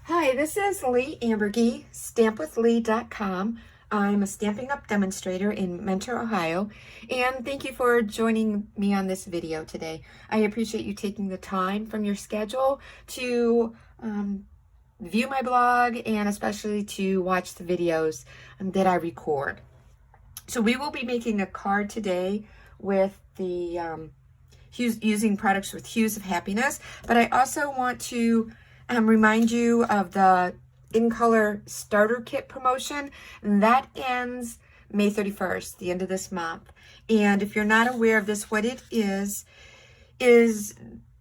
Hi, this is Leigh Ambergy, stampwithleigh.com. I'm a Stamping Up demonstrator in Mentor, Ohio, and thank you for joining me on this video today. I appreciate you taking the time from your schedule to view my blog and especially to watch the videos that I record. So we will be making a card today with the using products with hues of happiness, but I also want to remind you of the In Color Starter Kit promotion. And that ends May 31st, the end of this month. And if you're not aware of this, what it is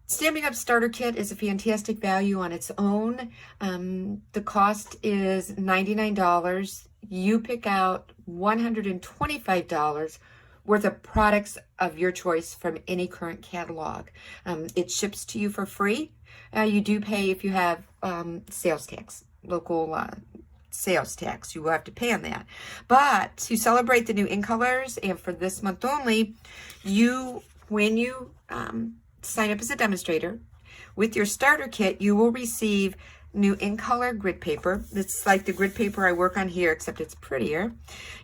Stamping Up Starter Kit is a fantastic value on its own. The cost is $99. You pick out $125 worth of products of your choice from any current catalog. It ships to you for free. You do pay if you have sales tax, local sales tax. You will have to pay on that. But to celebrate the new In Colors, and for this month only, when you sign up as a demonstrator with your starter kit, you will receive new In Color grid paper. It's like the grid paper I work on here, except it's prettier.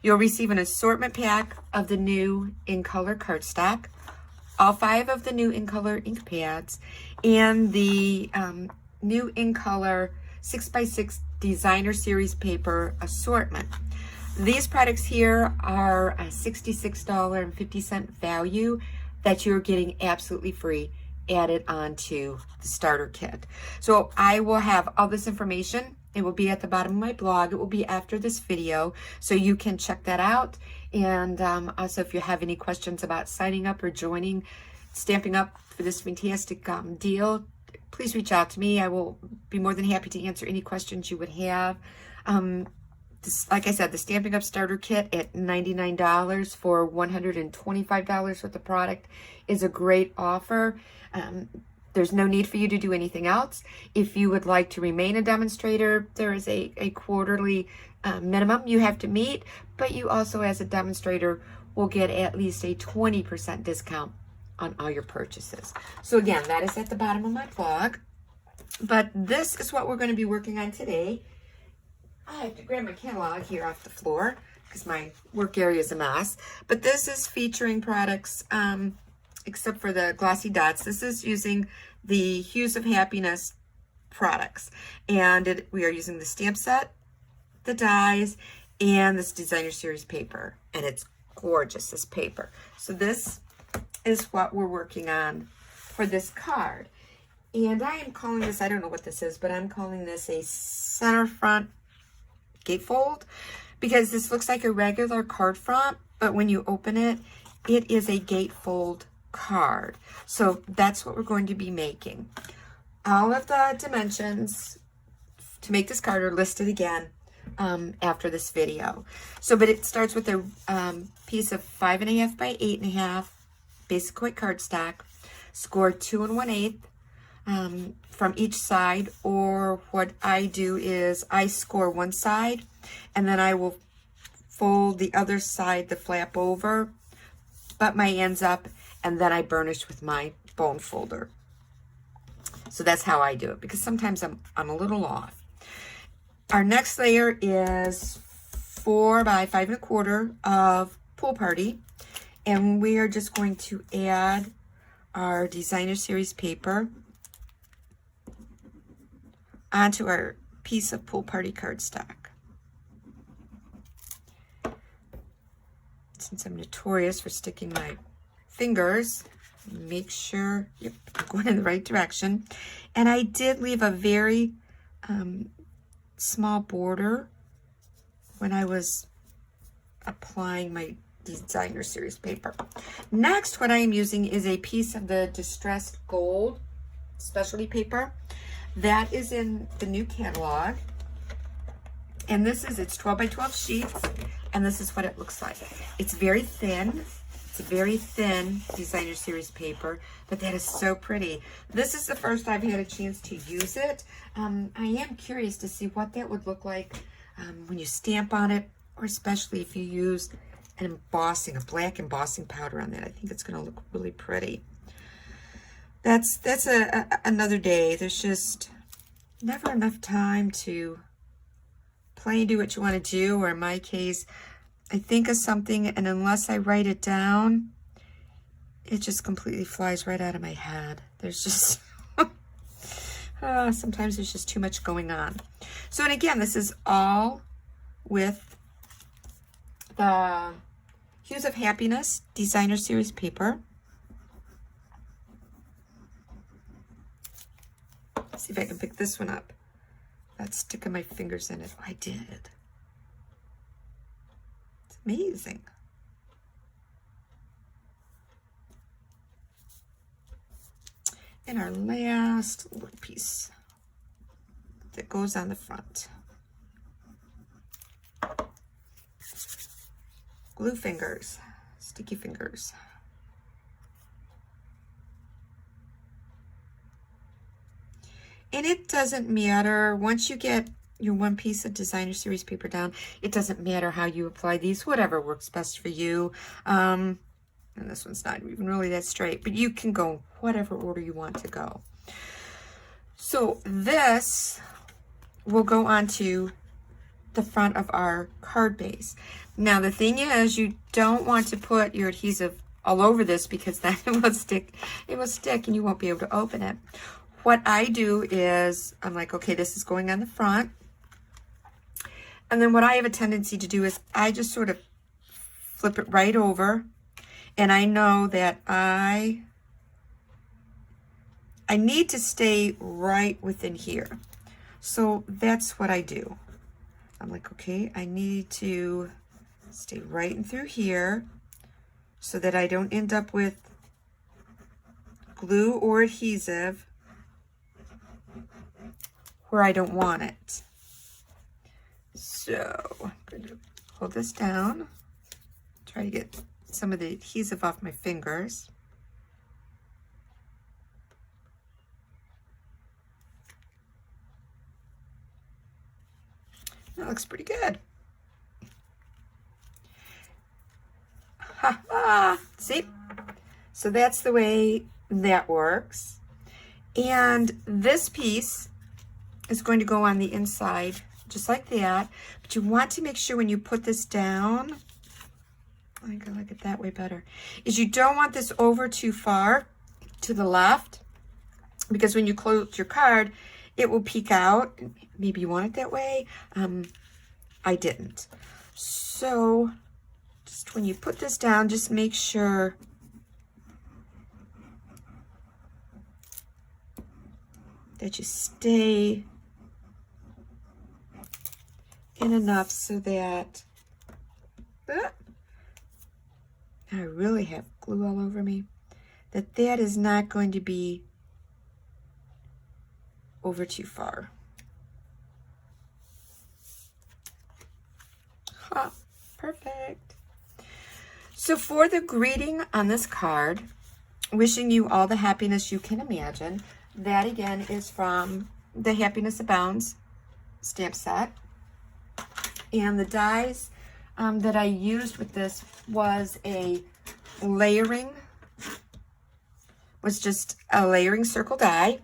You'll receive an assortment pack of the new In Color cardstock, all 5 of the new In Color ink pads, and the new In Color 6x6 designer series paper assortment. These products here are a $66.50 value that you're getting absolutely free added onto the starter kit. So I will have all this information. It will be at the bottom of my blog. It will be after this video, so you can check that out. And also, if you have any questions about signing up or joining Stamping Up for this fantastic deal, please reach out to me. I will be more than happy to answer any questions you would have. Like I said, the Stamping Up Starter Kit at $99 for $125 worth of product is a great offer. There's no need for you to do anything else. If you would like to remain a demonstrator, there is a quarterly minimum you have to meet, but you also, as a demonstrator, will get at least a 20% discount on all your purchases. So again, that is at the bottom of my blog. But this is what we're going to be working on today. I have to grab my catalog here off the floor because my work area is a mess. But this is featuring products, except for the glossy dots. This is using the Hues of Happiness products. And we are using the stamp set, the dies, and this designer series paper. And it's gorgeous, this paper. So this is what we're working on for this card. And I am calling this, I don't know what this is, but I'm calling this a center front gatefold, because this looks like a regular card front, but when you open it, it is a gatefold card. So that's what we're going to be making. All of the dimensions to make this card are listed again after this video. So, but it starts with a piece of 5.5 by 8.5 basic white cardstock, scored 2 1/8 from each side, or what I do is I score one side and then I will fold the other side, the flap over, butt my ends up, and then I burnish with my bone folder. So that's how I do it, because sometimes I'm a little off. Our next layer is 4 by 5 1/4 of Pool Party, and we are just going to add our designer series paper onto our piece of Pool Party cardstock. Since I'm notorious for sticking my fingers, make sure, yep, I'm going in the right direction. And I did leave a very small border when I was applying my designer series paper. Next, what I am using is a piece of the Distressed Gold specialty paper. That is in the new catalog. And it's 12 by 12 sheets, and this is what it looks like. It's very thin. It's a very thin designer series paper, but that is so pretty. This is the first I've had a chance to use it. I am curious to see what that would look like when you stamp on it, or especially if you use an embossing, a black embossing powder on that. I think it's going to look really pretty. That's another day. There's just never enough time to play and do what you want to do, or in my case, I think of something, and unless I write it down, it just completely flies right out of my head. There's just, sometimes there's just too much going on. So, and again, this is all with the Hues of Happiness Designer Series paper. Let's see if I can pick this one up. That's sticking my fingers in it. Oh, I did. It's amazing. And our last little piece that goes on the front. Glue fingers, sticky fingers. And it doesn't matter, once you get your one piece of Designer Series paper down, it doesn't matter how you apply these, whatever works best for you. And this one's not even really that straight, but you can go whatever order you want to go. So this will go onto the front of our card base. Now the thing is, you don't want to put your adhesive all over this, because then it will stick and you won't be able to open it. What I do is, I'm like, okay, this is going on the front. And then what I have a tendency to do is I just sort of flip it right over. And I know that I need to stay right within here. So that's what I do. I'm like, okay, I need to stay right in through here so that I don't end up with glue or adhesive where I don't want it. So I'm going to hold this down, try to get some of the adhesive off my fingers. That looks pretty good. Ha ha! See? So that's the way that works. And this piece is going to go on the inside, just like that. But you want to make sure when you put this down, I think I like it that way better, is you don't want this over too far to the left, because when you close your card, it will peek out. Maybe you want it that way. I didn't. So just when you put this down, just make sure that you stay in enough so that, I really have glue all over me, that is not going to be over too far. Huh, perfect. So for the greeting on this card, wishing you all the happiness you can imagine, that again is from the Happiness Abounds stamp set. And the dies that I used with this was just a layering circle die.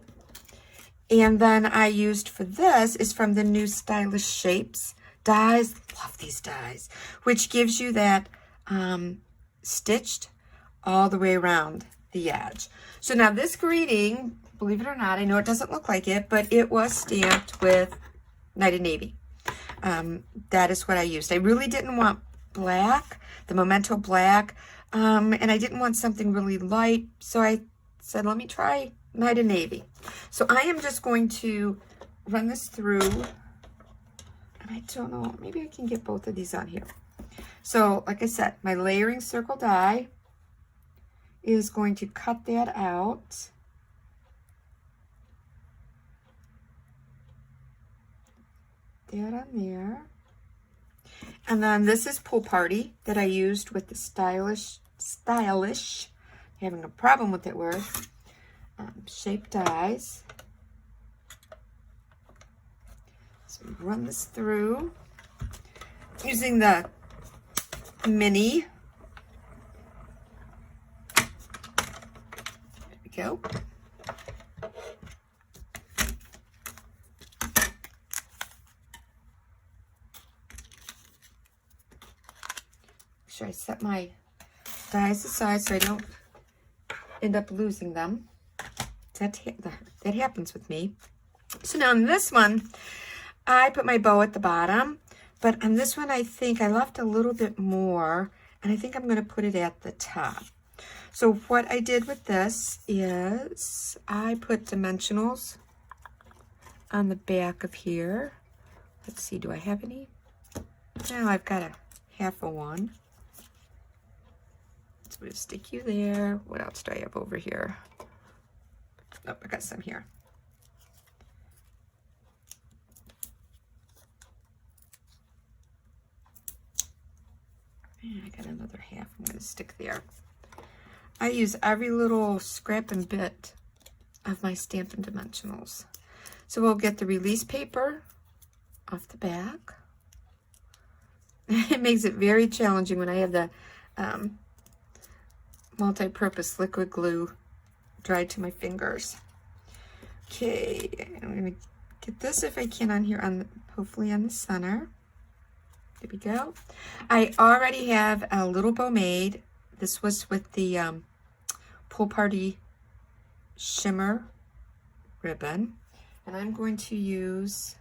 And then I used for this is from the new Stylish Shapes dies. Love these dies, which gives you that stitched all the way around the edge. So now this greeting, believe it or not, I know it doesn't look like it, but it was stamped with Night of Navy. That is what I used. I really didn't want black, the Memento black, and I didn't want something really light, so I said, let me try Night of Navy. So I am just going to run this through, and I don't know, maybe I can get both of these on here. So like I said, my layering circle die is going to cut that out. That on there. And then this is Pool Party that I used with the stylish, having a problem with that word, shape dies. So run this through using the mini. There we go. sure I set my dies aside so I don't end up losing them. That happens with me. So now on this one, I put my bow at the bottom, but on this one I think I left a little bit more, and I think I'm going to put it at the top. So what I did with this is I put dimensionals on the back of here. Let's see, do I have any? Now I've got a half a one. So we'll stick you there. What else do I have over here? Oh, I got some here. And I got another half I'm going to stick there. I use every little scrap and bit of my Stampin' dimensionals. So we'll get the release paper off the back. It makes it very challenging when I have the multi-purpose liquid glue dried to my fingers. Okay, I'm going to get this if I can on here, hopefully on the center. There we go. I already have a little bow made. This was with the Pool Party Shimmer ribbon. And I'm going to use,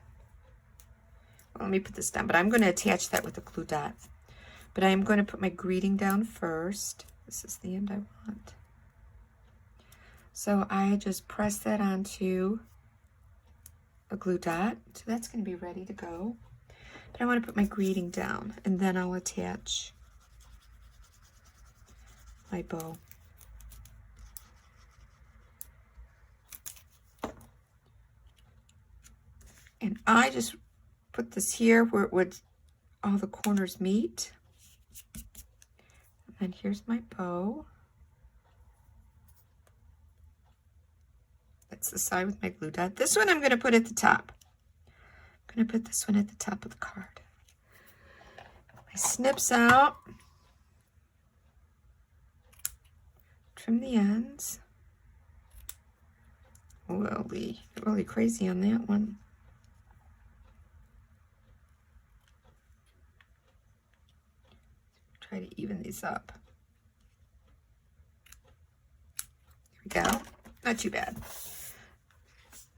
well, let me put this down, but I'm going to attach that with a glue dot. But I am going to put my greeting down first. This is the end I want. So I just press that onto a glue dot. So that's going to be ready to go. But I want to put my greeting down, and then I'll attach my bow. And I just put this here where it would all the corners meet. And here's my bow. That's the side with my glue dot. This one I'm going to put at the top. I'm going to put this one at the top of the card. My snips out. Trim the ends. Well, Leigh, you're really crazy on that one. Try to even these up. There we go. Not too bad.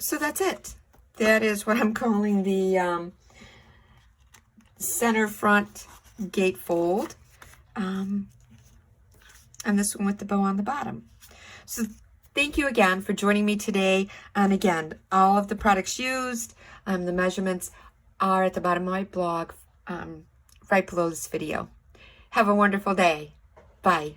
So that's it. That is what I'm calling the center front gatefold. And this one with the bow on the bottom. So thank you again for joining me today. And again, all of the products used, the measurements are at the bottom of my blog, right below this video. Have a wonderful day. Bye.